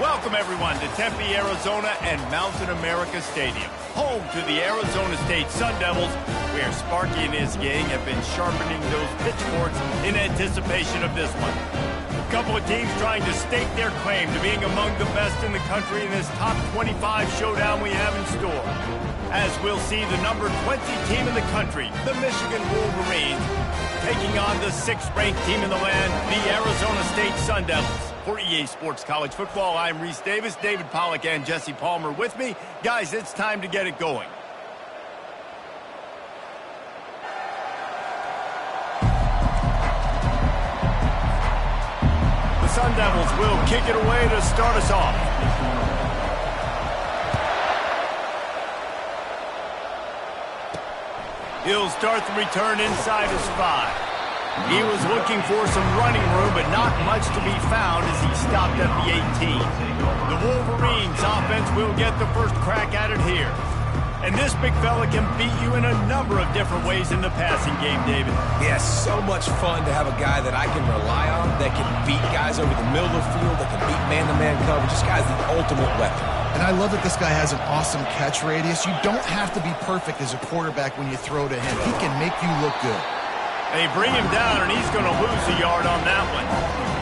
Welcome, everyone, to Tempe, Arizona and Mountain America Stadium, home to the Arizona State Sun Devils, where Sparky and his gang have been sharpening those pitchforks in anticipation of this one. A couple of teams trying to stake their claim to being among the best in the country in this top 25 showdown we have in store. As we'll see the number 20 team in the country, the Michigan Wolverines, taking on the 6th-ranked team in the land, the Arizona State Sun Devils. For EA Sports College Football, I'm Reese Davis, David Pollack and Jesse Palmer with me. Guys, it's time to get it going. The Sun Devils will kick it away to start us off. He'll start the return inside his 5. He was looking for some running room, but not much to be found as he stopped at the 18. The Wolverines offense will get the first crack at it here. And this big fella can beat you in a number of different ways in the passing game, David. Yeah, so much fun to have a guy that I can rely on, that can beat guys over the middle of the field, that can beat man-to-man coverage. This guy's the ultimate weapon. And I love that this guy has an awesome catch radius. You don't have to be perfect as a quarterback when you throw to him. He can make you look good. They bring him down, and he's going to lose a yard on that one.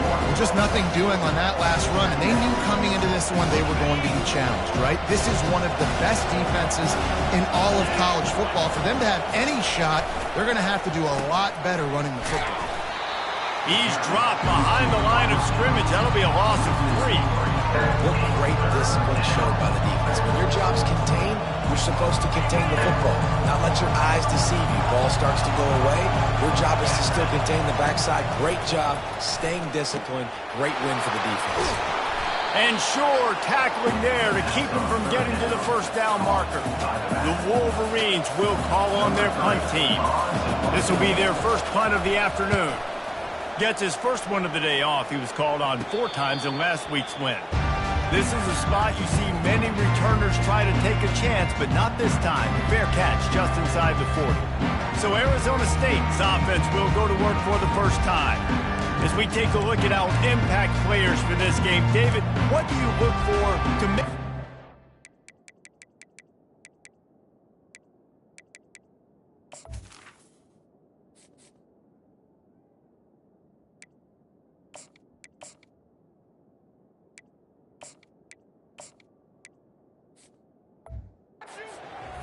Well, just nothing doing on that last run, and they knew coming into this one they were going to be challenged, right? This is one of the best defenses in all of college football. For them to have any shot, they're going to have to do a lot better running the football. He's dropped behind the line of scrimmage. That'll be a loss of 3. What great discipline showed by the defense. When your job's contained, you're supposed to contain the football, not let your eyes deceive you. Ball starts to go away. Your job is to still contain the backside. Great job, staying disciplined. Great win for the defense. And sure, tackling there to keep him from getting to the first down marker. The Wolverines will call on their punt team. This will be their first punt of the afternoon. Gets his first one of the day off. He was called on 4 times in last week's win. This is a spot you see many returners try to take a chance, but not this time. Fair catch just inside the 40. So Arizona State's offense will go to work for the first time. As we take a look at our impact players for this game, David, what do you look for to make...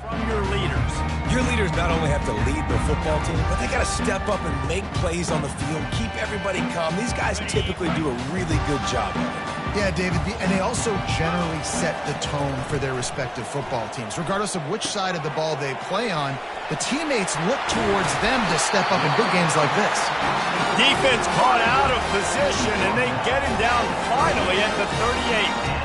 from your leaders? Your leaders not only have to lead the football team, but they got to step up and make plays on the field, keep everybody calm. These guys typically do a really good job of it. Yeah, David, and they also generally set the tone for their respective football teams. Regardless of which side of the ball they play on, the teammates look towards them to step up in big games like this. Defense caught out of position, and they get him down finally at the 38.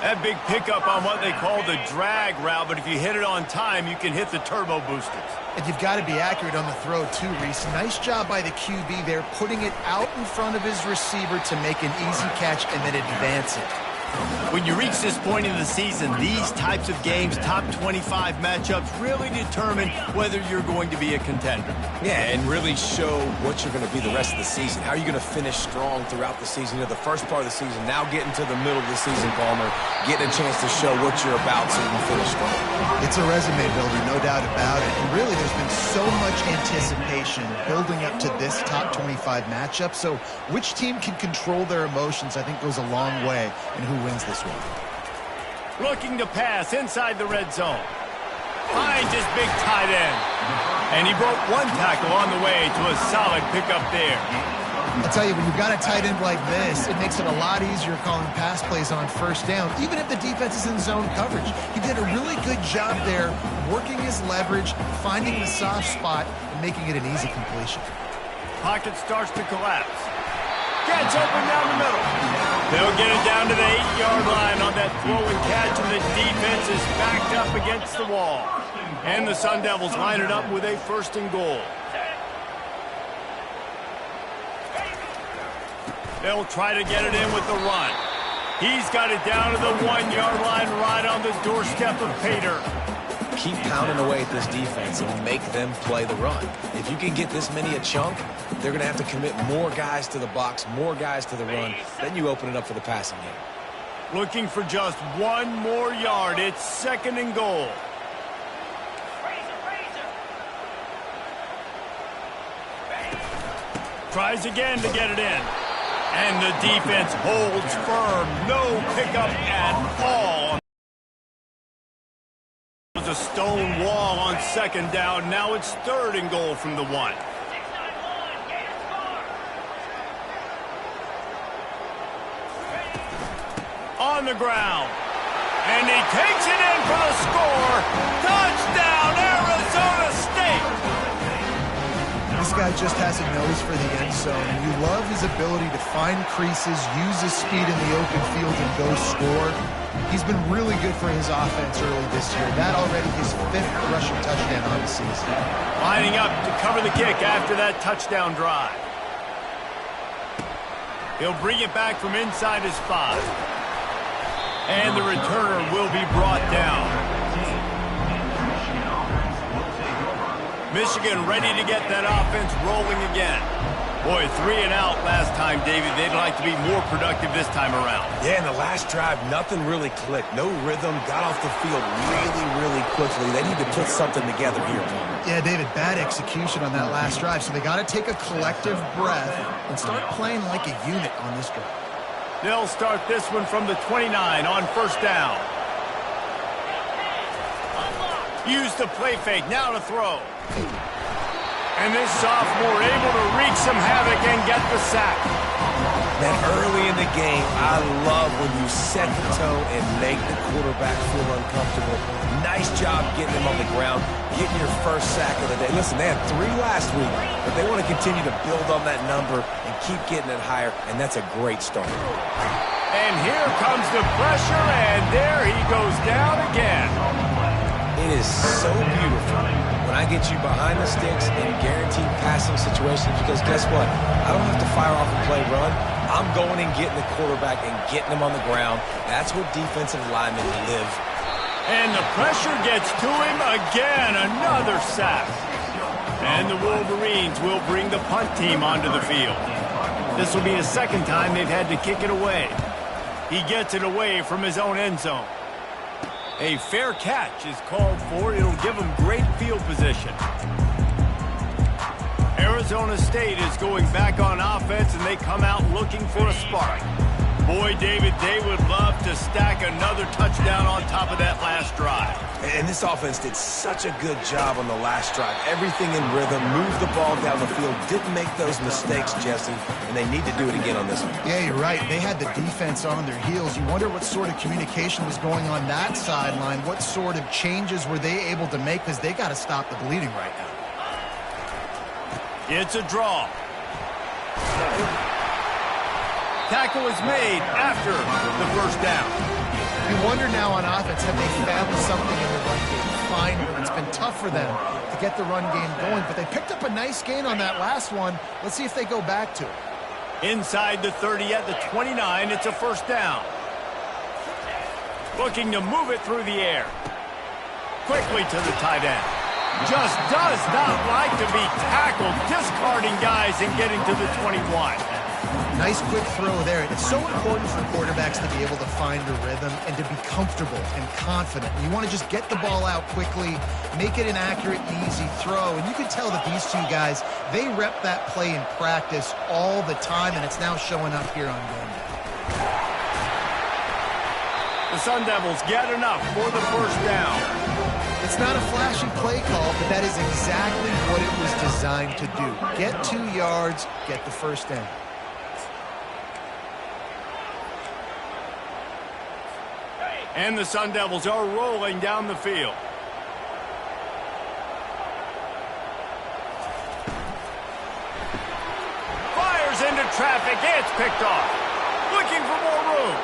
That big pickup on what they call the drag route, but if you hit it on time, you can hit the turbo boosters. And you've got to be accurate on the throw, too, Reese. Nice job by the QB there, putting it out in front of his receiver to make an easy catch and then advance it. When you reach this point in the season, these types of games, top 25 matchups, really determine whether you're going to be a contender. Yeah, and really show what you're going to be the rest of the season. How are you going to finish strong throughout the season? You know, the first part of the season, now getting to the middle of the season, Palmer, getting a chance to show what you're about so you can finish strong. It's a resume builder, no doubt about it. And really, there's been so much anticipation building up to this top 25 matchup. So which team can control their emotions, I think, goes a long way in who wins this one. Looking to pass inside the red zone. Finds his big tight end. And he broke 1 tackle on the way to a solid pickup there. I'll tell you, when you've got a tight end like this, it makes it a lot easier calling pass plays on first down, even if the defense is in zone coverage. He did a really good job there, working his leverage, finding the soft spot, and making it an easy completion. Pocket starts to collapse. Gets open down the middle. They'll get it down to the 8-yard line on that throw and catch, and the defense is backed up against the wall. And the Sun Devils line it up with a 1st and goal. They'll try to get it in with the run. He's got it down to the 1-yard line right on the doorstep of Pater. Keep pounding away at this defense and make them play the run. If you can get this many a chunk, they're going to have to commit more guys to the box, more guys to the run. Then you open it up for the passing game. Looking for just one more yard. It's 2nd and goal. Tries again to get it in. And the defense holds firm. No pickup at all. It was a stone wall on 2nd down. Now it's 3rd and goal from the 1. On the ground. And he takes it in for the score. Touchdown, Arizona State. This guy just has a nose for the end zone, and you love his ability to find creases, use his speed in the open field, and go score. He's been really good for his offense early this year. That already his 5th rushing touchdown on the season. Lining up to cover the kick after that touchdown drive. He'll bring it back from inside his 5. And the returner will be brought down. Michigan ready to get that offense rolling again. Boy, 3 and out last time, David. They'd like to be more productive this time around. Yeah, in the last drive, nothing really clicked. No rhythm, got off the field really quickly. They need to put something together here. Yeah, David, bad execution on that last drive, so they got to take a collective breath and start playing like a unit on this drive. They'll start this one from the 29 on 1st down. Use the play fake, now to throw. And this sophomore able to wreak some havoc and get the sack. Man, early in the game, I love when you set the tone and make the quarterback feel uncomfortable. Nice job getting him on the ground, getting your first sack of the day. Listen, they had 3 last week, but they want to continue to build on that number and keep getting it higher, and that's a great start. And here comes the pressure, and there he goes down again. It is so beautiful when I get you behind the sticks in guaranteed passing situations, because guess what? I don't have to fire off a play run. I'm going and getting the quarterback and getting him on the ground. That's where defensive linemen live. And the pressure gets to him again. Another sack. And the Wolverines will bring the punt team onto the field. This will be the 2nd time they've had to kick it away. He gets it away from his own end zone. A fair catch is called for. It'll give him great field position. Arizona State is going back on offense, and they come out looking for a spark. Boy, David, they would love to stack another touchdown on top of that last drive. And this offense did such a good job on the last drive. Everything in rhythm, moved the ball down the field, didn't make those mistakes, Jesse, and they need to do it again on this one. Yeah, you're right. They had the defense on their heels. You wonder what sort of communication was going on that sideline. What sort of changes were they able to make, because they got to stop the bleeding right now. It's a draw. Tackle is made after the 1st down. You wonder now on offense, have they found something in the run game? Finally, it's been tough for them to get the run game going, but they picked up a nice gain on that last one. Let's see if they go back to it. Inside the 30 at the 29, it's a 1st down. Looking to move it through the air. Quickly to the tight end. Just does not like to be tackled, discarding guys and getting to the 21. Nice quick throw there. It's so important for quarterbacks to be able to find a rhythm and to be comfortable and confident. You want to just get the ball out quickly, make it an accurate and easy throw. And you can tell that these 2 guys, they rep that play in practice all the time, and it's now showing up here on game day. The Sun Devils get enough for the 1st down. It's not a flashy play call, but that is exactly what it was designed to do. Get 2 yards, get the 1st down. And the Sun Devils are rolling down the field. Fires into traffic. It's picked off. Looking for more room.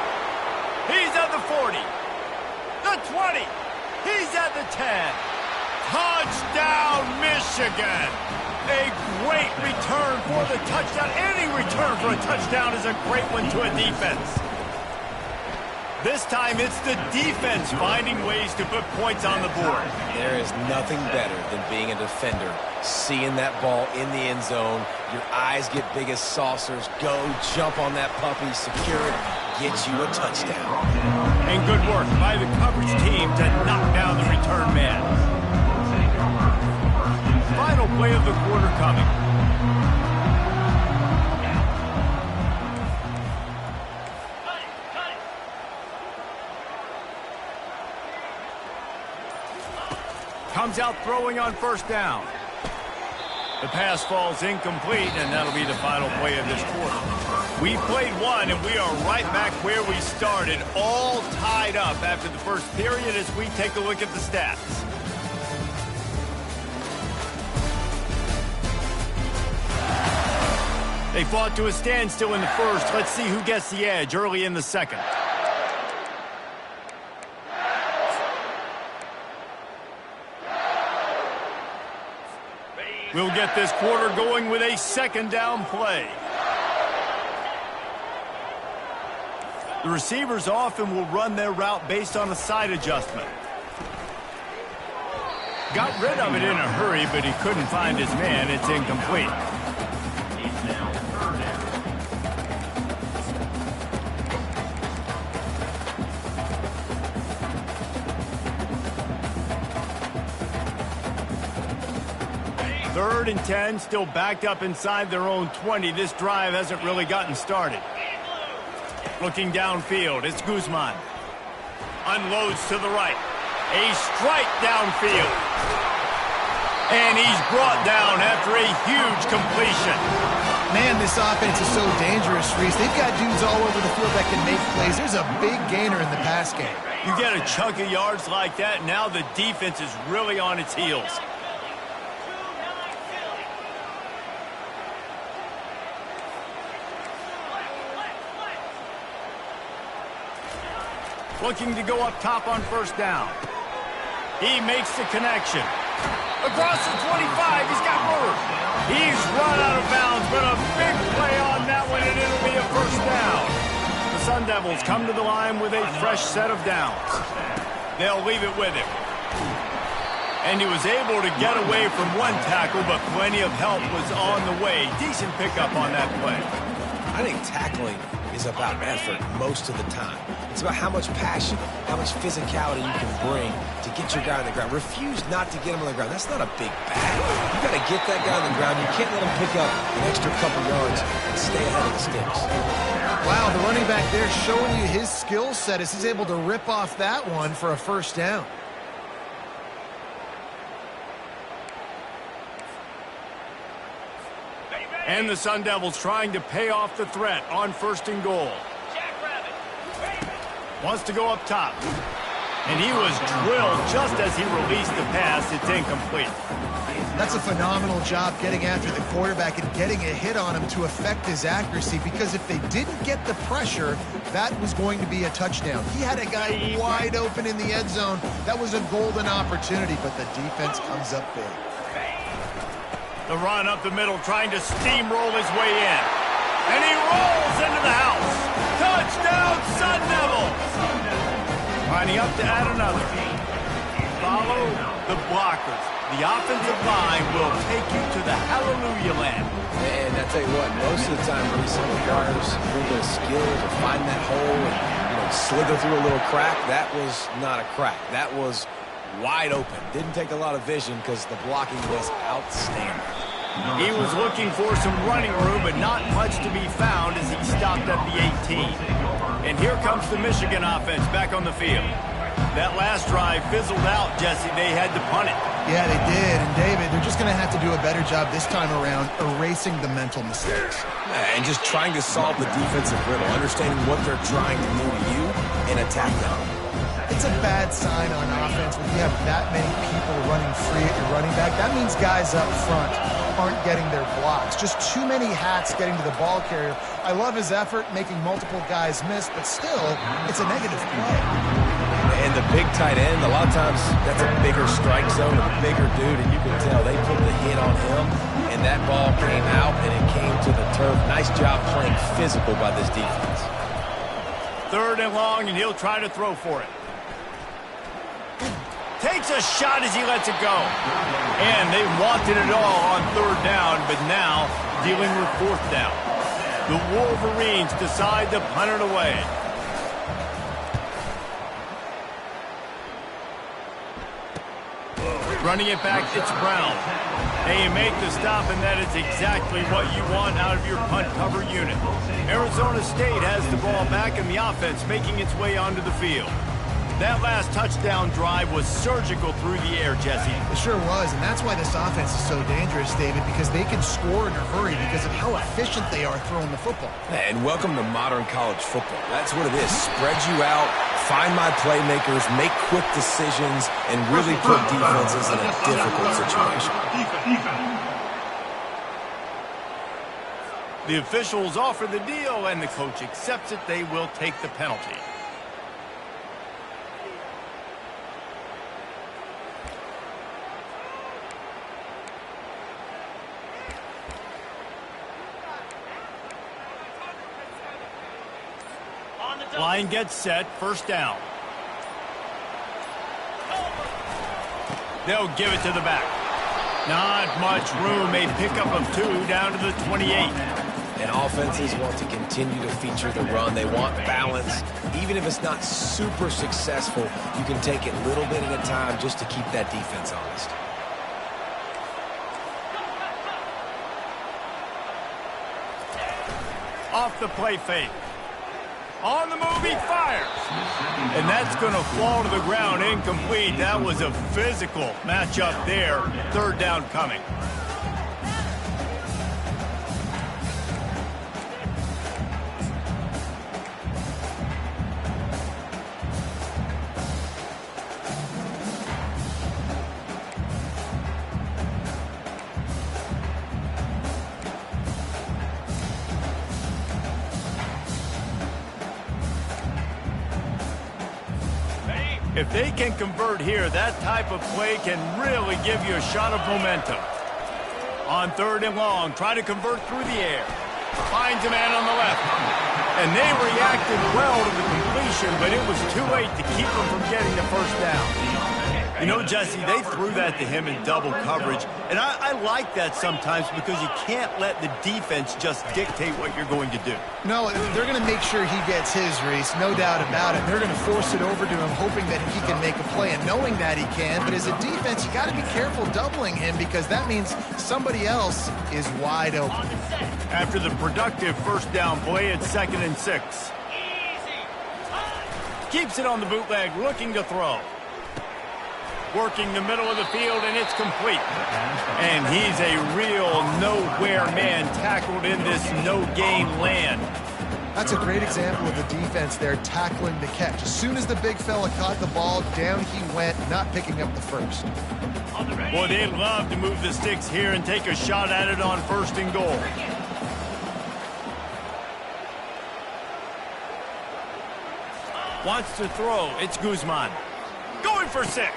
He's at the 40. The 20. He's at the 10. Touchdown, Michigan. A great return for the touchdown. Any return for a touchdown is a great one to a defense. This time, it's the defense finding ways to put points on the board. There is nothing better than being a defender. Seeing that ball in the end zone, your eyes get big as saucers. Go, jump on that puppy, secure it, gets you a touchdown. And good work by the coverage team to knock down the return man. Final play of the quarter coming. Comes out throwing on first down. The pass falls incomplete, and that'll be the final play of this quarter. We played one, and we are right back where we started, all tied up after the first period as we take a look at the stats. They fought to a standstill in the first. Let's see who gets the edge early in the second. We'll get this quarter going with a second down play. The receivers often will run their route based on a side adjustment. Got rid of it in a hurry, but he couldn't find his man. It's incomplete. Third and 10, still backed up inside their own 20. This drive hasn't really gotten started. Looking downfield, it's Guzman. Unloads to the right. A strike downfield. And he's brought down after a huge completion. Man, this offense is so dangerous, Reese. They've got dudes all over the field that can make plays. There's a big gainer in the pass game. You get a chunk of yards like that, now the defense is really on its heels. Looking to go up top on first down. He makes the connection. Across the 25, he's got room. He's run out of bounds, but a big play on that one, and it'll be a first down. The Sun Devils come to the line with a fresh set of downs. They'll leave it with him. And he was able to get away from one tackle, but plenty of help was on the way. Decent pickup on that play. I think tackling is about effort most of the time. It's about how much passion, how much physicality you can bring to get your guy on the ground. Refuse not to get him on the ground. That's not a big bag. You got to get that guy on the ground. You can't let him pick up an extra couple yards and stay ahead of the sticks. Wow, the running back there showing you his skill set as he's able to rip off that one for a first down. And the Sun Devils trying to pay off the threat on first and goal. Wants to go up top. And he was drilled just as he released the pass. It's incomplete. That's a phenomenal job getting after the quarterback and getting a hit on him to affect his accuracy, because if they didn't get the pressure, that was going to be a touchdown. He had a guy wide open in the end zone. That was a golden opportunity, but the defense comes up big. The run up the middle, trying to steamroll his way in. And he rolls into the house. Touchdown, Sun Devils! Lining up to add another. Follow the blockers. The offensive line will take you to the hallelujah land. And I tell you what, most of the time, Reese, it requires a little bit of skill to find that hole and slither through a little crack. That was not a crack. That was wide open. Didn't take a lot of vision because the blocking was outstanding. He was looking for some running room, but not much to be found as he stopped at the 18. And here comes the Michigan offense back on the field. That last drive fizzled out, Jesse. They had to punt it. Yeah, they did. And, David, they're just going to have to do a better job this time around erasing the mental mistakes. And just trying to solve the defensive riddle, understanding what they're trying to do to you and attack them. It's a bad sign on offense when you have that many people running free at your running back. That means guys up front aren't getting their blocks. Just too many hats getting to the ball carrier. I love his effort, making multiple guys miss, but still, it's a negative play. And the big tight end, a lot of times that's a bigger strike zone, a bigger dude, and you can tell they put the hit on him, and that ball came out, and it came to the turf. Nice job playing physical by this defense. Third and long, and he'll try to throw for it. Takes a shot as he lets it go. And they wanted it all on third down, but now dealing with fourth down. The Wolverines decide to punt it away. Running it back, it's Brown. They make the stop, and that is exactly what you want out of your punt cover unit. Arizona State has the ball back, and the offense making its way onto the field. That last touchdown drive was surgical through the air, Jesse. It sure was, and that's why this offense is so dangerous, David, because they can score in a hurry because of how efficient they are throwing the football. And welcome to modern college football. That's what it is. Spread you out, find my playmakers, make quick decisions, and really put defenses in a difficult situation. The officials offer the deal, and the coach accepts it. They will take the penalty. Line gets set, first down. They'll give it to the back. Not much room, a pickup of 2 down to the 28. And offenses want to continue to feature the run. They want balance. Even if it's not super successful, you can take it little bit at a time just to keep that defense honest. Off the play fake. On the move, he fires. And that's going to fall to the ground, incomplete. That was a physical matchup there. Third down coming. If they can convert here, that type of play can really give you a shot of momentum. On third and long, try to convert through the air. Finds a man on the left. And they reacted well to the completion, but it was too late to keep them from getting the first down. You know, Jesse, they threw that to him in double coverage, and I like that sometimes because you can't let the defense just dictate what you're going to do. No, they're going to make sure he gets his, Reese, no doubt about it. They're going to force it over to him, hoping that he can make a play, and knowing that he can. But as a defense, you got to be careful doubling him because that means somebody else is wide open. After the productive first down play, it's 2nd and 6. Keeps it on the bootleg, looking to throw. Working the middle of the field, and it's complete. And he's a real nowhere man tackled in this no-gain land. That's a great example of the defense there tackling the catch. As soon as the big fella caught the ball, down he went, not picking up the first. Boy, they'd love to move the sticks here and take a shot at it on 1st and goal. Wants to throw. It's Guzman. Going for 6.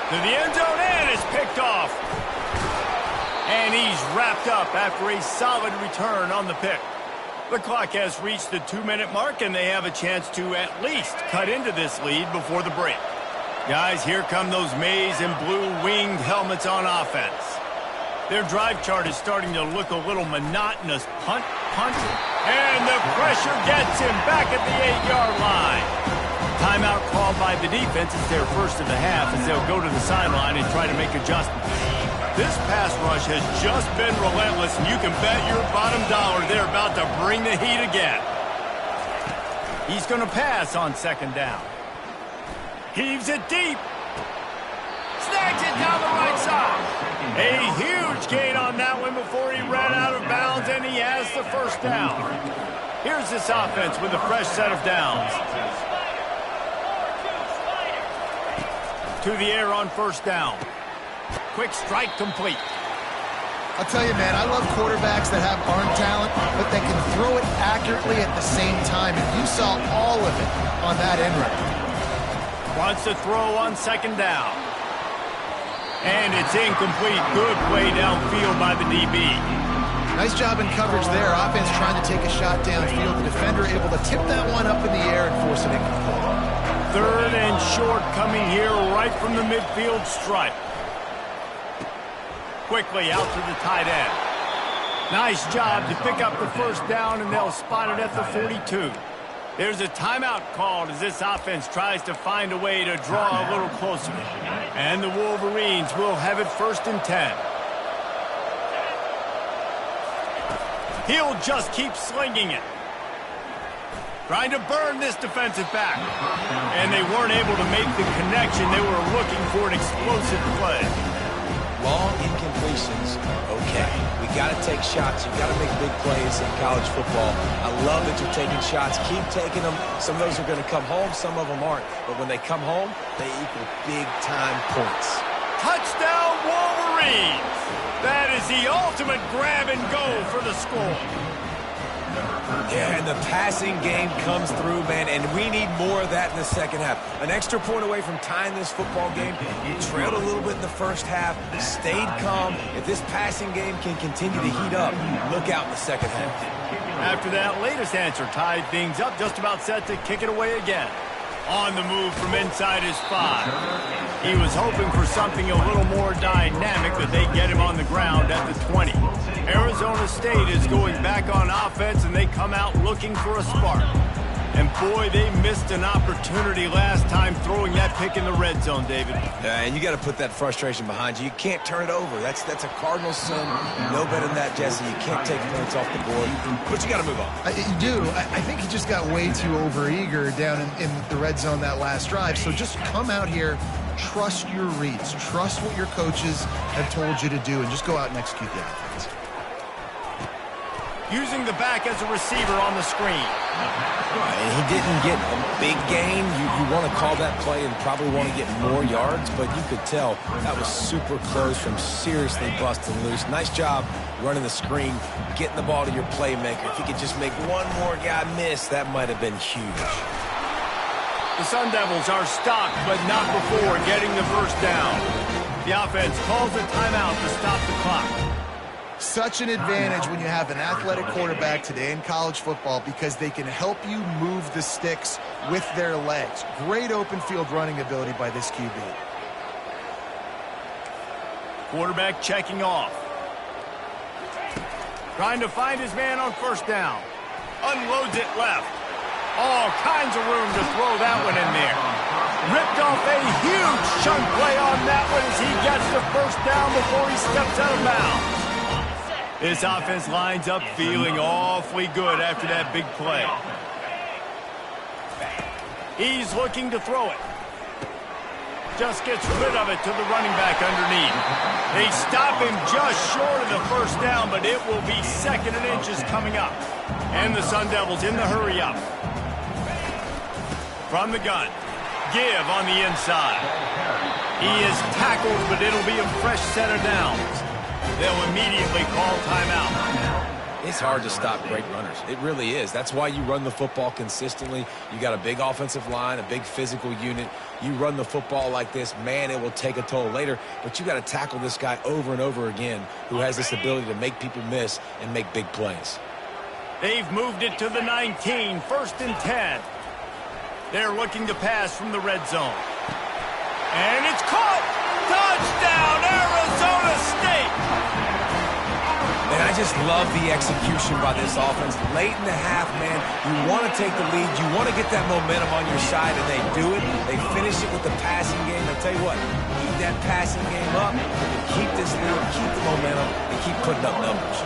To the end zone, and it's picked off. And he's wrapped up after a solid return on the pick. The clock has reached the 2-minute mark, and they have a chance to at least cut into this lead before the break. Guys, here come those maize and blue winged helmets on offense. Their drive chart is starting to look a little monotonous. Punt, and the pressure gets him back at the 8-yard line. Timeout called by the defense. It's their first of the half as they'll go to the sideline and try to make adjustments. This pass rush has just been relentless, and you can bet your bottom dollar they're about to bring the heat again. He's going to pass on 2nd down. Heaves it deep. Snags it down the right side. A huge gain on that one before he ran out of bounds, and he has the first down. Here's this offense with a fresh set of downs. To the air on 1st down. Quick strike complete. I'll tell you, man, I love quarterbacks that have arm talent, but that can throw it accurately at the same time, and you saw all of it on that end run. Wants to throw on 2nd down. And it's incomplete. Good play downfield by the DB. Nice job in coverage there. Offense trying to take a shot downfield. The defender able to tip that one up in the air and force it incomplete. 3rd and short coming here right from the midfield stripe. Quickly out to the tight end. Nice job to pick up the first down, and they'll spot it at the 42. There's a timeout called as this offense tries to find a way to draw a little closer. And the Wolverines will have it 1st and 10. He'll just keep slinging it. Trying to burn this defensive back. And they weren't able to make the connection. They were looking for an explosive play. Long incompletions, okay. We got to take shots. You got to make big plays in college football. I love that you're taking shots. Keep taking them. Some of those are going to come home. Some of them aren't. But when they come home, they equal big-time points. Touchdown, Wolverines! That is the ultimate grab and go for the score. Yeah, and the passing game comes through, man, and we need more of that in the second half. An extra point away from tying this football game. You trailed a little bit in the first half, stayed calm. If this passing game can continue to heat up, look out in the second half. After that latest answer tied things up, just about set to kick it away again. On the move from inside his 5. He was hoping for something a little more dynamic, but they get him on the ground at the 20. Arizona State is going back on offense, and they come out looking for a spark. And boy, they missed an opportunity last time throwing that pick in the red zone, David. Yeah, and you got to put that frustration behind you. You can't turn it over. That's a Cardinal sin. No better than that, Jesse. You can't take points off the board, but you got to move on. You do. I think he just got way too overeager down in the red zone that last drive. So just come out here, trust your reads, trust what your coaches have told you to do, and just go out and execute the offense. Using the back as a receiver on the screen. And he didn't get a big gain. You want to call that play and probably want to get more yards, but you could tell that was super close from seriously busting loose. Nice job running the screen, getting the ball to your playmaker. If you could just make one more guy miss, that might have been huge. The Sun Devils are stopped, but not before getting the first down. The offense calls a timeout to stop the clock. Such an advantage when you have an athletic quarterback today in college football because they can help you move the sticks with their legs. Great open field running ability by this QB. Quarterback checking off. Trying to find his man on first down. Unloads it left. All kinds of room to throw that one in there. Ripped off a huge chunk play on that one as he gets the first down before he steps out of bounds. This offense lines up feeling awfully good after that big play. He's looking to throw it. Just gets rid of it to the running back underneath. They stop him just short of the first down, but it will be 2nd and inches coming up. And the Sun Devils in the hurry up. From the gun. Give on the inside. He is tackled, but it'll be a fresh set of downs. They'll immediately call timeout. It's hard to stop great runners. It really is. That's why you run the football consistently. You got a big offensive line, a big physical unit. You run the football like this, man, it will take a toll later. But you got to tackle this guy over and over again who has this ability to make people miss and make big plays. They've moved it to the 19, 1st and 10. They're looking to pass from the red zone. And it's caught! Touchdown, Arizona State! Man, I just love the execution by this offense. Late in the half, man, you want to take the lead. You want to get that momentum on your side, and they do it. They finish it with the passing game. I tell you what, keep that passing game up, and keep this lead, keep the momentum, and keep putting up numbers.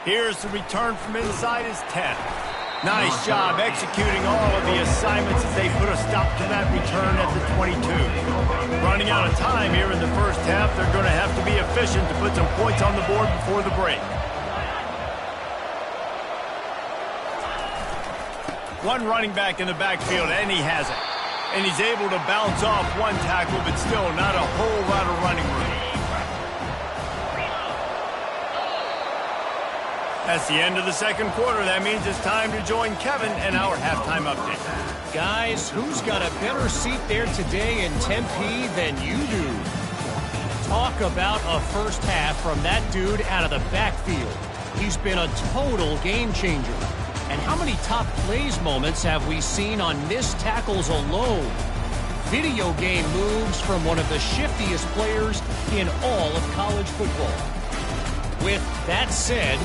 Here's the return from inside his 10. Nice job executing all of the assignments as they put a stop to that return at the 22. Running out of time here in the first half, they're going to have to be efficient to put some points on the board before the break. One running back in the backfield, and he has it. And he's able to bounce off one tackle, but still not a whole lot of running room. That's the end of the second quarter. That means it's time to join Kevin and our halftime update. Guys, who's got a better seat there today in Tempe than you do? Talk about a first half from that dude out of the backfield. He's been a total game changer. And how many top plays moments have we seen on missed tackles alone? Video game moves from one of the shiftiest players in all of college football. With that said,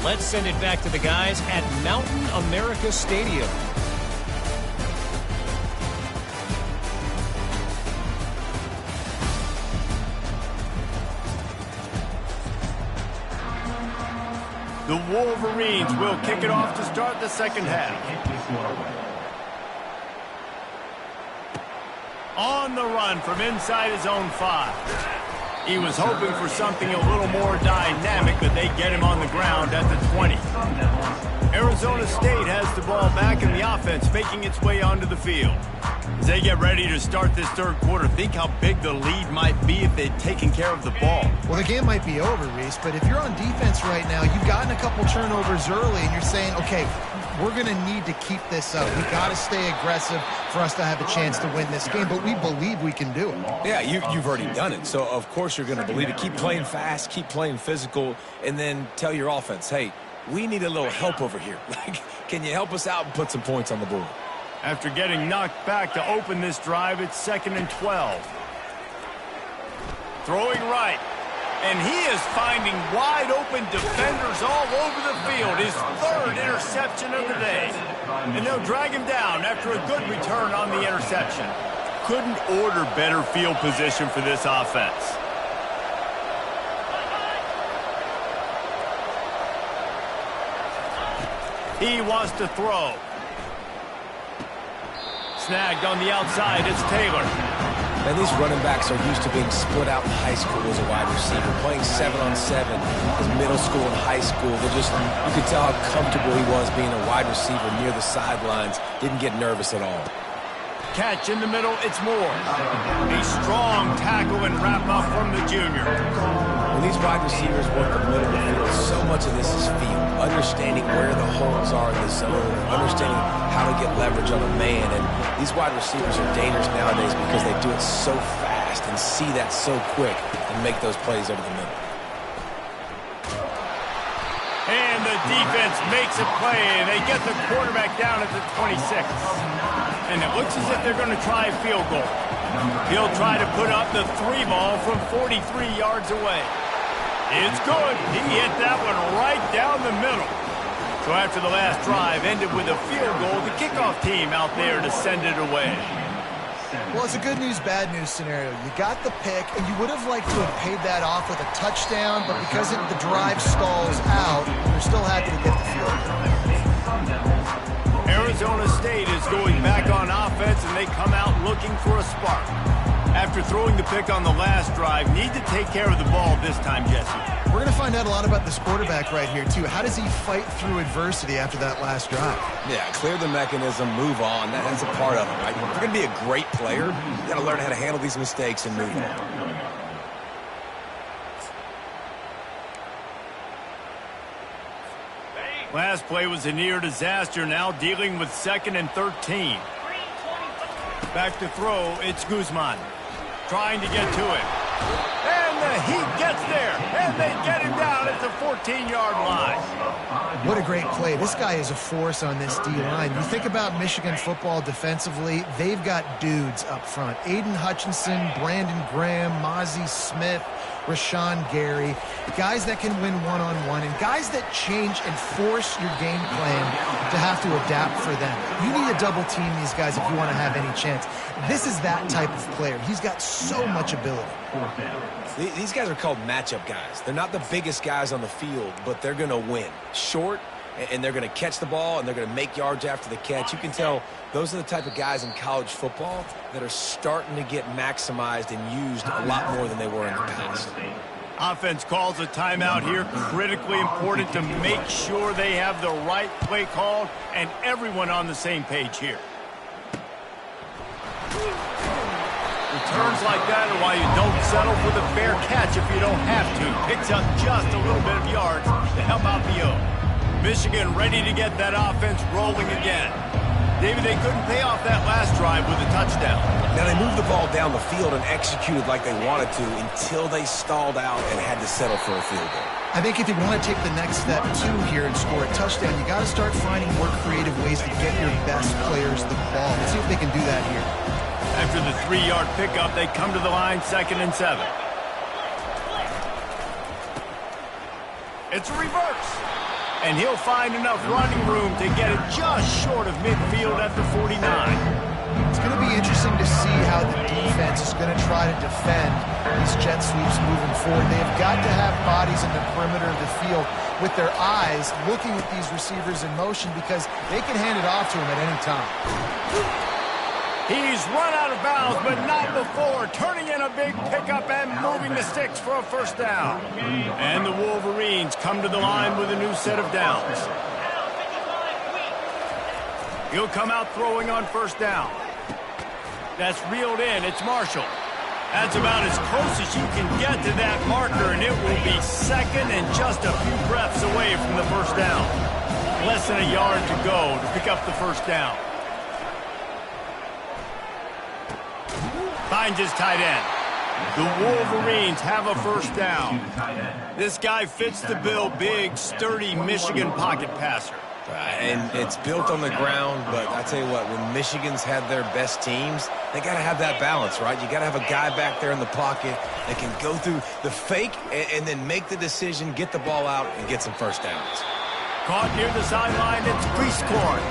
Let's send it back to the guys at Mountain America Stadium. The Wolverines will kick it off to start the second half. On the run from inside his own 5. He was hoping for something a little more dynamic, but they get him on the ground at the 20. Arizona State has the ball back in the offense, making its way onto the field. As they get ready to start this third quarter, think how big the lead might be if they'd taken care of the ball. Well, the game might be over, Reese, but if you're on defense right now, you've gotten a couple turnovers early, and you're saying, okay, we're going to need to keep this up. We've got to stay aggressive for us to have a chance to win this game, but we believe we can do it. Yeah, you've already done it, so of course you're going to believe it. Keep playing fast, keep playing physical, and then tell your offense, hey, we need a little help over here. Like, can you help us out and put some points on the board? After getting knocked back to open this drive, it's 2nd and 12. Throwing right. And he is finding wide open defenders all over the field. His 3rd interception of the day. And they'll drag him down after a good return on the interception. Couldn't order better field position for this offense. He wants to throw. Snagged on the outside, it's Taylor. And these running backs are used to being split out in high school as a wide receiver, playing 7-on-7 as middle school and high school. You could tell how comfortable he was being a wide receiver near the sidelines. Didn't get nervous at all. Catch in the middle, it's Moore. A strong tackle and wrap up from the junior. When these wide receivers work the middle of the field, so much of this is feel. Understanding where the holes are in the zone, understanding how to get leverage on a man. And these wide receivers are dangerous nowadays because they do it so fast and see that so quick and make those plays over the middle. And the defense makes a play, and they get the quarterback down at the 26. And it looks as if they're going to try a field goal. He'll try to put up the 3 ball from 43 yards away. It's good. He hit that one right down the middle. So after the last drive ended with a field goal, the kickoff team out there to send it away. Well, it's a good news, bad news scenario. You got the pick, and you would have liked to have paid that off with a touchdown, but because the drive stalls out, you're still happy to get the field goal. Arizona State is going back on offense, and they come out looking for a spark. After throwing the pick on the last drive, need to take care of the ball this time, Jesse. We're going to find out a lot about this quarterback right here, too. How does he fight through adversity after that last drive? Yeah, clear the mechanism, move on. That's a part of it, right? If you're going to be a great player, you got to learn how to handle these mistakes and move on. Last play was a near disaster, now dealing with 2nd and 13. Back to throw, it's Guzman. Trying to get to it. And the Heat gets there, and they get him down at the 14-yard line. What a great play. This guy is a force on this D-line. You think about Michigan football defensively, they've got dudes up front. Aiden Hutchinson, Brandon Graham, Mozzie Smith, Rashawn Gary, guys that can win one-on-one, and guys that change and force your game plan to have to adapt for them. You need to double team these guys if you want to have any chance. This is that type of player. He's got so much ability. These guys are called matchup guys. They're not the biggest guys on the field, but they're going to win. Short, and they're going to catch the ball, and they're going to make yards after the catch. You can tell those are the type of guys in college football that are starting to get maximized and used a lot more than they were in the past. Offense calls a timeout here. Critically important to make sure they have the right play called and everyone on the same page here. Returns like that are why you don't settle for the fair catch if you don't have to. Picks up just a little bit of yards to help out the O. Michigan ready to get that offense rolling again. David, they couldn't pay off that last drive with a touchdown. Now, they moved the ball down the field and executed like they wanted to until they stalled out and had to settle for a field goal. I think if you want to take the next step, too, here and score a touchdown, you got to start finding more creative ways to get your best players the ball. Let's see if they can do that here. After the 3-yard pickup, they come to the line 2nd and 7. It's a reverse. And he'll find enough running room to get it just short of midfield at the 49. It's going to be interesting to see how the defense is going to try to defend these jet sweeps moving forward. They've got to have bodies in the perimeter of the field with their eyes looking at these receivers in motion because they can hand it off to them at any time. He's run out of bounds, but not before turning in a big pickup and moving the sticks for a first down. And the Wolverines come to the line with a new set of downs. He'll come out throwing on first down. That's reeled in. It's Marshall. That's about as close as you can get to that marker, and it will be second and just a few breaths away from the first down. Less than a yard to go to pick up the first down. Finds his tight end. The Wolverines have a first down. This guy fits the bill, big, sturdy Michigan pocket passer. And it's built on the ground, but I tell you what, when Michigan's had their best teams, they got to have that balance, right? You got to have a guy back there in the pocket that can go through the fake and then make the decision, get the ball out, and get some first downs. Caught near the sideline, it's Priestcorn.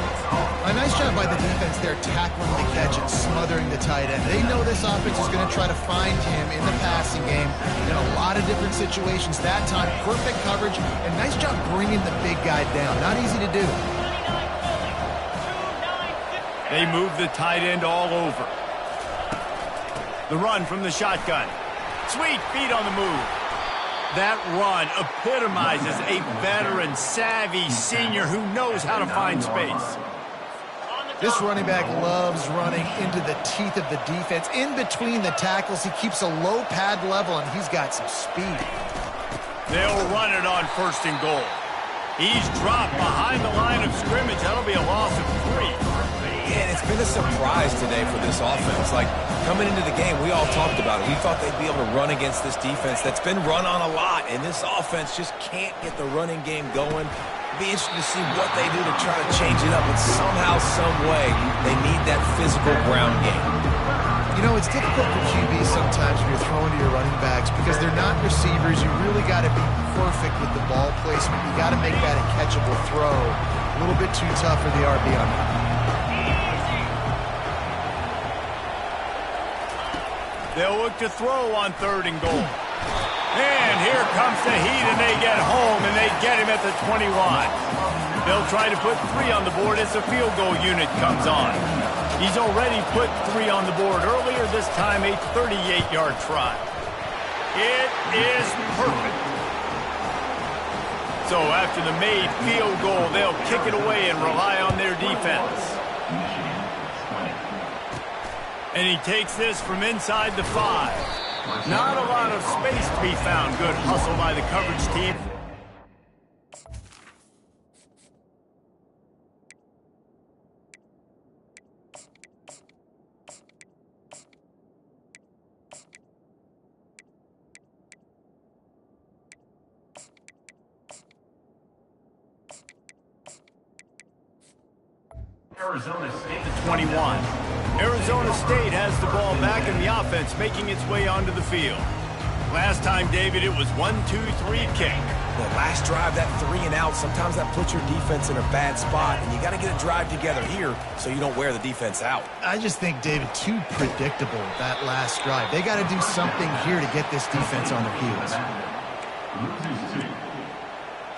A nice job by the defense there, tackling the catch and smothering the tight end. They know this offense is going to try to find him in the passing game in a lot of different situations. That time, perfect coverage, and nice job bringing the big guy down. Not easy to do. They move the tight end all over. The run from the shotgun. Sweet feet on the move. That run epitomizes a veteran, savvy senior who knows how to find space. This running back loves running into the teeth of the defense. In between the tackles, he keeps a low pad level, and he's got some speed. They'll run it on first and goal. He's dropped behind the line of scrimmage. That'll be a loss of 3. And it's been a surprise today for this offense. Like, coming into the game, we all talked about it. We thought they'd be able to run against this defense that's been run on a lot, and this offense just can't get the running game going. It'll be interesting to see what they do to try to change it up, but somehow, some way, they need that physical ground game. You know, it's difficult for QBs sometimes when you're throwing to your running backs because they're not receivers. You really got to be perfect with the ball placement. You got to make that a catchable throw. A little bit too tough for the RB on that. They'll look to throw on third and goal. And here comes the heat, and they get home, and they get him at the 21. They'll try to put 3 on the board as the field goal unit comes on. He's already put 3 on the board earlier, this time a 38-yard try. It is perfect. So after the made field goal, they'll kick it away and rely on their defense. And he takes this from inside the 5. Not a lot of space to be found. Good hustle by the coverage team. Arizona State at 21. Arizona State has the ball back in the offense, making its way onto the field. Last time, David, it was 1-2-3 kick. The last drive, that 3 and out, sometimes that puts your defense in a bad spot, and you got to get a drive together here so you don't wear the defense out. I just think, David, too predictable, that last drive. They got to do something here to get this defense on their heels.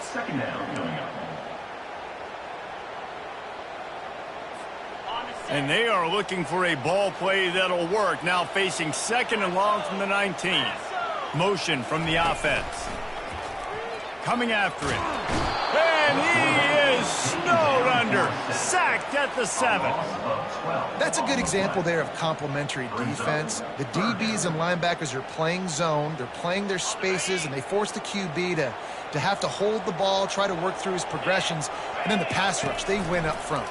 Second down coming up. And they are looking for a ball play that'll work. Now facing second and long from the 19. Motion from the offense. Coming after it. And he is snowed under. Sacked at the 7. That's a good example there of complementary defense. The DBs and linebackers are playing zone. They're playing their spaces, and they force the QB to have to hold the ball, try to work through his progressions. And then the pass rush, they win up front.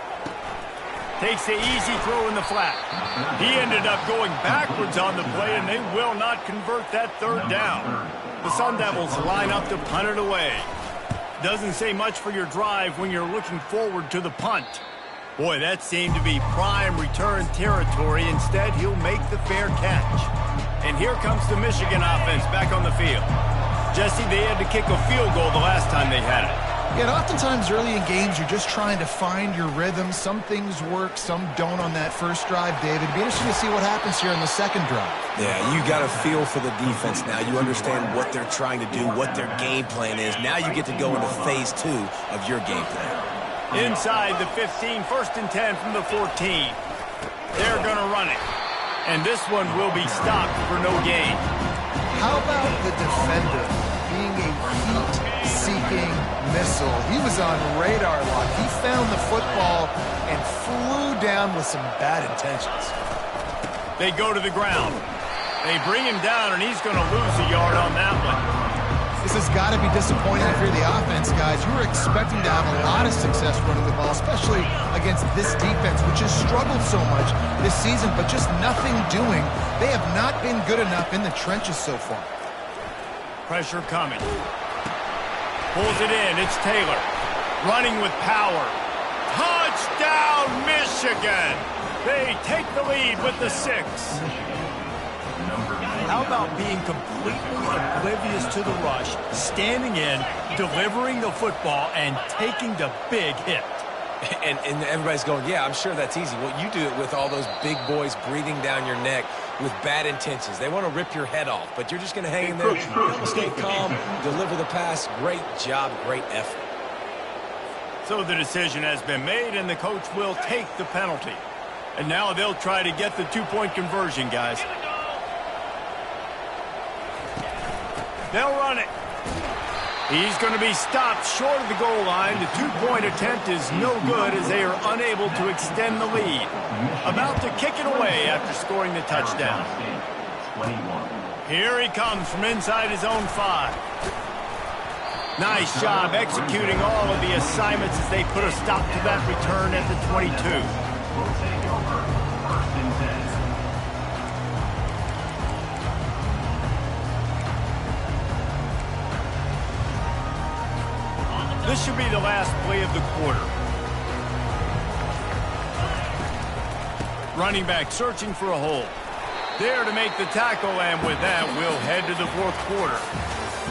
Takes the easy throw in the flat. He ended up going backwards on the play, and they will not convert that third down. The Sun Devils line up to punt it away. Doesn't say much for your drive when you're looking forward to the punt. Boy, that seemed to be prime return territory. Instead, he'll make the fair catch. And here comes the Michigan offense back on the field. Jesse, they had to kick a field goal the last time they had it. Yeah, and oftentimes early in games, you're just trying to find your rhythm. Some things work, some don't on that first drive, David. It'd be interesting to see what happens here in the second drive. Yeah, you got a feel for the defense now. You understand what they're trying to do, what their game plan is. Now you get to go into phase 2 of your game plan. Inside the 15, 1st and 10 from the 14. They're going to run it. And this one will be stopped for no gain. How about the defender being a heat-seeking missile? He was on radar lock. He found the football and flew down with some bad intentions. They go to the ground. They bring him down, and he's going to lose a yard on that one. This has got to be disappointing if you're the offense, guys. You were expecting to have a lot of success running the ball, especially against this defense, which has struggled so much this season, but just nothing doing. They have not been good enough in the trenches so far. Pressure coming. Pulls it in. It's Taylor. Running with power. Touchdown, Michigan! They take the lead with the 6. How about being completely oblivious to the rush, standing in, delivering the football, and taking the big hit? And everybody's going, yeah, I'm sure that's easy. Well, you do it with all those big boys breathing down your neck with bad intentions. They want to rip your head off, but you're just going to hang in there, stay calm, deliver the pass. Great job, great effort. So the decision has been made, and the coach will take the penalty. And now they'll try to get the 2-point conversion, guys. They'll run it. He's going to be stopped short of the goal line. The 2-point attempt is no good as they are unable to extend the lead. About to kick it away after scoring the touchdown. Here he comes from inside his own 5. Nice job executing all of the assignments as they put a stop to that return at the 22. This should be the last play of the quarter. Running back searching for a hole. There to make the tackle, and with that, we'll head to the 4th quarter.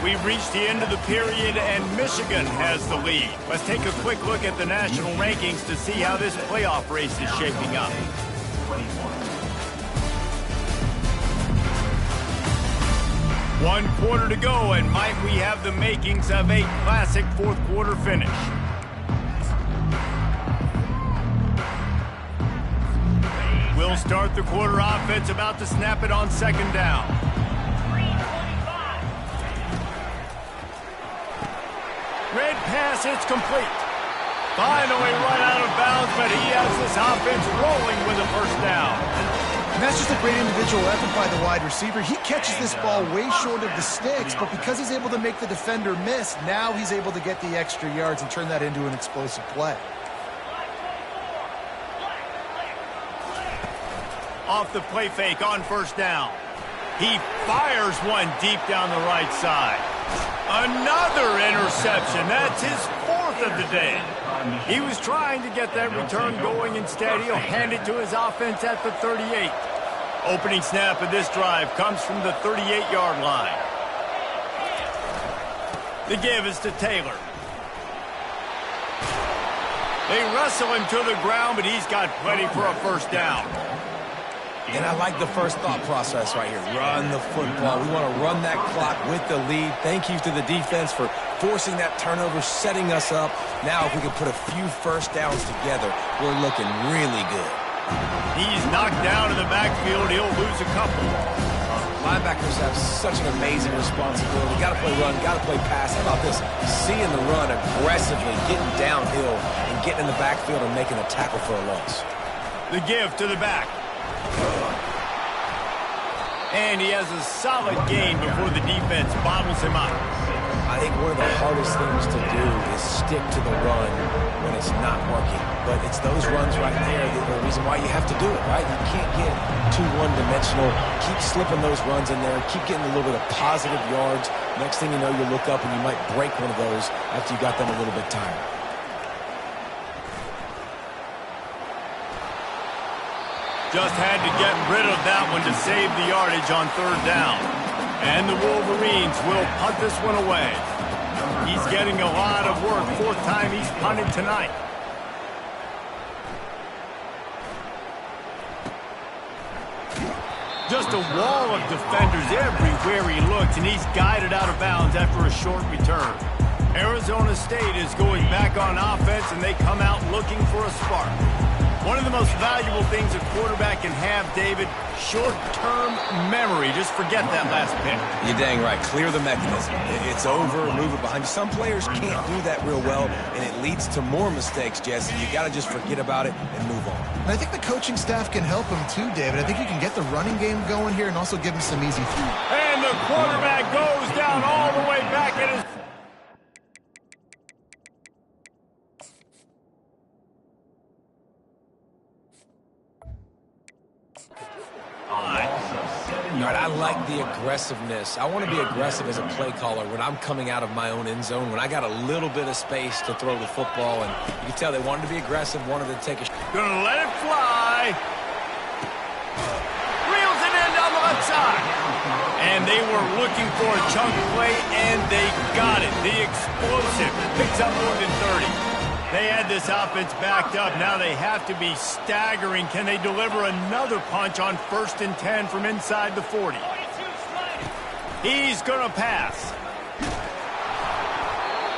We've reached the end of the period, and Michigan has the lead. Let's take a quick look at the national rankings to see how this playoff race is shaping up. One quarter to go, and might we have the makings of a classic 4th quarter finish. We'll start the quarter offense, about to snap it on 2nd down. Red pass, it's complete. Finally run out of bounds, but he has this offense rolling with a 1st down. And that's just a great individual effort by the wide receiver. He catches this ball way short of the sticks, but because he's able to make the defender miss, now he's able to get the extra yards and turn that into an explosive play. Off the play fake on 1st down. He fires one deep down the right side. Another interception. That's his 4th of the day. He was trying to get that return going. Instead, he'll hand it to his offense at the 38. Opening snap of this drive comes from the 38-yard line. The give is to Taylor. They wrestle him to the ground, but he's got plenty for a 1st down. And I like the first thought process right here. Run the football. We want to run that clock with the lead. Thank you to the defense for forcing that turnover, setting us up. Now if we can put a few 1st downs together, we're looking really good. He's knocked down in the backfield. He'll lose a couple. Linebackers have such an amazing responsibility. Got to play run, got to play pass. How about this? Seeing the run aggressively, getting downhill, and getting in the backfield and making a tackle for a loss. The give to the back. And he has a solid gain before the defense bottles him up. I think one of the hardest things to do is stick to the run when it's not working. But it's those runs right there that are the reason why you have to do it, right? You can't get too one-dimensional. Keep slipping those runs in there. Keep getting a little bit of positive yards. Next thing you know, you look up and you might break one of those after you got them a little bit tired. Just had to get rid of that one to save the yardage on 3rd down. And the Wolverines will punt this one away. He's getting a lot of work. Fourth time he's punted tonight. Just a wall of defenders everywhere he looks, and he's guided out of bounds after a short return. Arizona State is going back on offense, and they come out looking for a spark. One of the most valuable things a quarterback can have, David, short-term memory. Just forget that last pick. You're dang right. Clear the mechanism. It's over, move it behind you. Some players can't do that real well, and it leads to more mistakes, Jesse. You got to just forget about it and move on. And I think the coaching staff can help him too, David. I think you can get the running game going here and also give him some easy throws. And the quarterback goes down all the way back at his... All right, I like the aggressiveness. I want to be aggressive as a play caller when I'm coming out of my own end zone, when I got a little bit of space to throw the football, and you can tell they wanted to be aggressive, wanted to take a shot. Gonna let it fly. Reels it in down the left side. And they were looking for a chunk play, and they got it. The explosive picks up more than 30. They had this offense backed up. Now they have to be staggering. Can they deliver another punch on 1st and 10 from inside the 40? He's going to pass.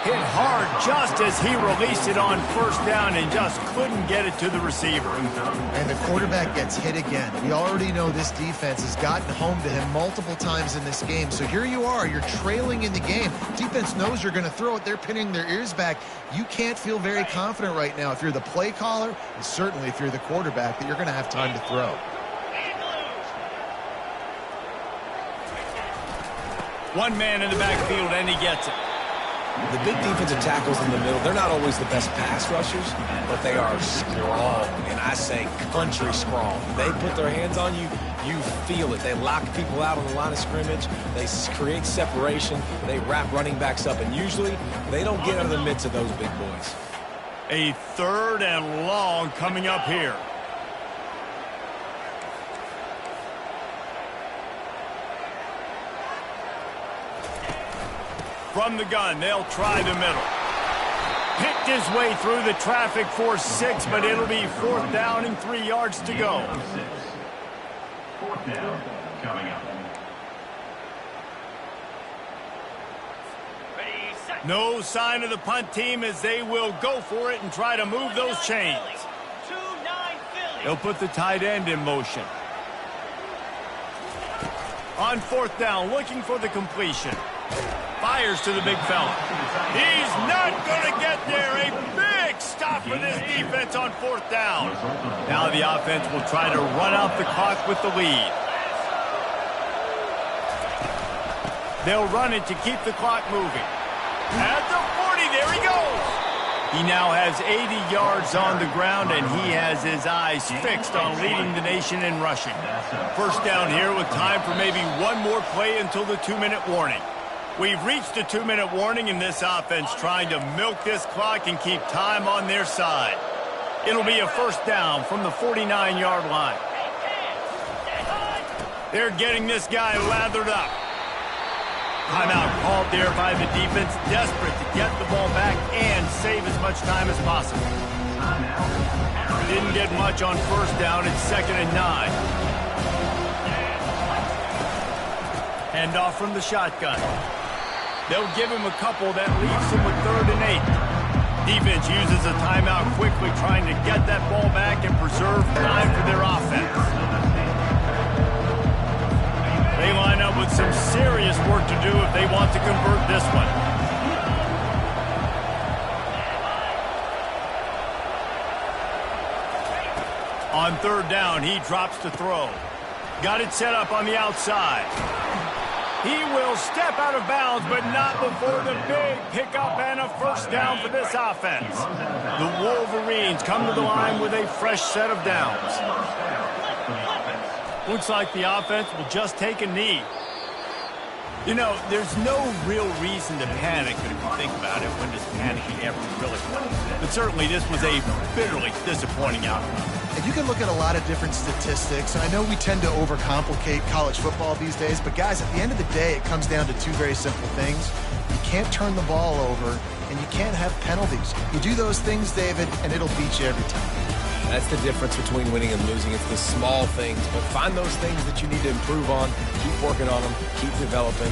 Hit hard just as he released it on 1st down and just couldn't get it to the receiver. And the quarterback gets hit again. We already know this defense has gotten home to him multiple times in this game. So here you are. You're trailing in the game. Defense knows you're going to throw it. They're pinning their ears back. You can't feel very confident right now if you're the play caller, and certainly if you're the quarterback, that you're going to have time to throw. One man in the backfield, and he gets it. The big defensive tackles in the middle, they're not always the best pass rushers, but they are strong, and I say country strong. They put their hands on you, you feel it. They lock people out on the line of scrimmage. They create separation. They wrap running backs up, and usually they don't get out of the midst of those big boys. A 3rd and long coming up here. From the gun, they'll try the middle. Picked his way through the traffic for 6, but it'll be 4th down and 3 yards to go. 4th down coming up. No sign of the punt team as they will go for it and try to move those chains. They'll put the tight end in motion. On 4th down, looking for the completion. Fires to the big fella. He's not going to get there. A big stop for this defense on 4th down. Now the offense will try to run out the clock with the lead. They'll run it to keep the clock moving. At the 40, there he goes. He now has 80 yards on the ground, and he has his eyes fixed on leading the nation in rushing. 1st down here with time for maybe one more play until the 2-minute warning. We've reached the 2-minute warning in this offense, trying to milk this clock and keep time on their side. It'll be a 1st down from the 49-yard line. They're getting this guy lathered up. Timeout called there by the defense, desperate to get the ball back and save as much time as possible. Didn't get much on 1st down. It's 2nd and 9. Hand off from the shotgun. They'll give him a couple. That leaves him with 3rd and 8. Defense uses a timeout quickly, trying to get that ball back and preserve time for their offense. They line up with some serious work to do if they want to convert this one. On 3rd down, he drops to throw. Got it set up on the outside. He will step out of bounds, but not before the big pickup and a 1st down for this offense. The Wolverines come to the line with a fresh set of downs. Looks like the offense will just take a knee. You know, there's no real reason to panic, but if you think about it, when does panicking ever really work? But certainly this was a bitterly disappointing outcome. And you can look at a lot of different statistics. I know we tend to overcomplicate college football these days, but guys, at the end of the day, it comes down to 2 very simple things. You You can't turn the ball over, and you can't have penalties. You do those things, David, and it'll beat you every time. That's the difference between winning and losing. It's the small things, but find those things that you need to improve on. Keep working on them. Keep developing.